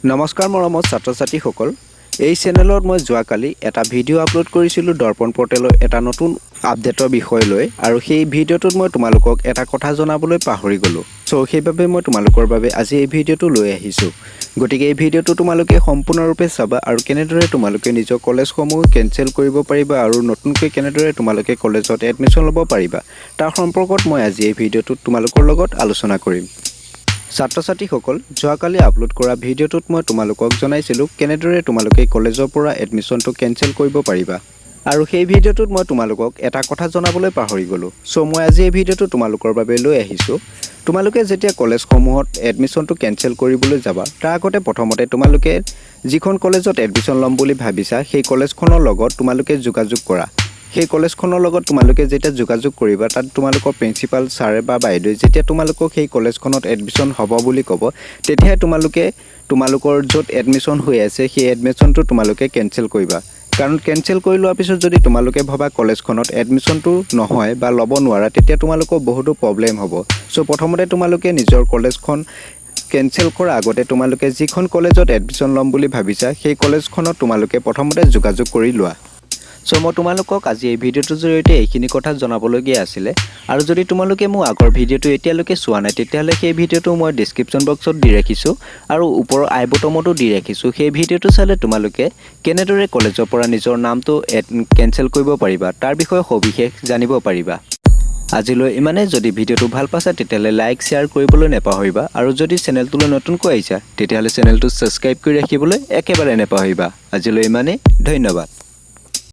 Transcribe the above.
নমস্কাৰ মৰমৰ ছাত্ৰ-ছাত্ৰীসকল এই চেনেলত মই যোৱাকালি এটা ভিডিঅ' আপলোড কৰিছিলোঁ দৰ্পণ পৰ্টেলৰ এটা নতুন আপডেটৰ বিষয় লৈ আৰু সেই ভিডিঅ'টোত মই তোমালোকক এটা কথা জনাবলৈ পাহৰি গ'লোঁ সেইবাবে মই তোমালোকৰ বাবে আজি এই ভিডিঅ'টো লৈ আহিছোঁ গতিকে এই ভিডিঅ'টো তোমালোকে সম্পূৰ্ণৰূপে চাবা আৰু কেনেদৰে তোমালোকে নিজৰ কলেজসমূহ কেনচেল কৰিব পাৰিবা আৰু নতুনকৈ কেনেদৰে তোমালোকে কলেজত এডমিশ্যন ল'ব পাৰিবা তাৰ সম্পৰ্কত মই আজি এই ভিডিঅ'টোত তোমালোকৰ লগত আলোচনা কৰিম ছাত্ৰ-ছাত্ৰীসকল যোৱাকালি আপলোড কৰা ভিডিঅ'টোত মই তোমালোকক জনাইছিলোঁ কেনেদৰে তোমালোকে কলেজৰ পৰা এডমিশ্যনটো কেনচেল কৰিব পাৰিবা আৰু সেই ভিডিঅ'টোত মই তোমালোকক এটা কথা জনাবলৈ পাহৰি গ'লোঁ মই আজি এই ভিডিঅ'টো তোমালোকৰ বাবে লৈ আহিছোঁ তোমালোকে যেতিয়া কলেজসমূহত এডমিশ্যনটো কেনচেল কৰিবলৈ যাবা তাৰ আগতে প্ৰথমতে তোমালোকে যিখন কলেজত এডমিশ্যন ল'ম বুলি ভাবিছা সেই কলেজখনৰ লগত তোমালোকে যোগাযোগ কৰা সেই কলেজখনৰ লগত তোমালোকে যেতিয়া যোগাযোগ কৰিবা তাত তোমালোকৰ প্ৰিন্সিপাল ছাৰ বা বাইদেউ যেতিয়া তোমালোকক সেই কলেজখনত এডমিশ্যন হ'ব বুলি ক'ব তেতিয়া তোমালোকে তোমালোকৰ য'ত এডমিশ্যন হৈ আছে সেই এডমিশ্যনটো তোমালোকে কেনচেল কৰিবা কাৰণ কেনচেল কৰি লোৱাৰ পিছত যদি তোমালোকে ভাবা কলেজখনত এডমিশ্যনটো নহয় বা ল'ব নোৱাৰা তেতিয়া তোমালোকৰ বহুতো প্ৰব্লেম হ'ব প্ৰথমতে তোমালোকে নিজৰ কলেজখন কেনচেল কৰাৰ আগতে তোমালোকে যিখন কলেজত এডমিশ্যন ল'ম বুলি ভাবিছা সেই কলেজখনত তোমালোকে প্ৰথমতে যোগাযোগ কৰি লোৱা মই তোমালোকক আজি এই ভিডিঅ'টোৰ জৰিয়তে এইখিনি কথা জনাবলগীয়া আছিলে আৰু যদি তোমালোকে মোৰ আগৰ ভিডিঅ'টো এতিয়ালৈকে চোৱা নাই তেতিয়াহ'লে সেই ভিডিঅ'টো মই ডেছক্ৰিপশ্যন বক্সত দি ৰাখিছোঁ আৰু ওপৰৰ আই বটমতো দি ৰাখিছোঁ সেই ভিডিঅ'টো চালে তোমালোকে কেনেদৰে কলেজৰ পৰা নিজৰ নামটো কেনচেল কৰিব পাৰিবা তাৰ বিষয়ে সবিশেষ জানিব পাৰিবা আজিলৈ ইমানে যদি ভিডিঅ'টো ভাল পাইছা তেতিয়াহ'লে লাইক শ্বেয়াৰ কৰিবলৈ নাপাহৰিবা আৰু যদি চেনেলটোলৈ নতুনকৈ আহিছা তেতিয়াহ'লে চেনেলটো ছাবস্ক্ৰাইব কৰি ৰাখিবলৈ একেবাৰে নাপাহৰিবা আজিলৈ ইমানে ধন্যবাদ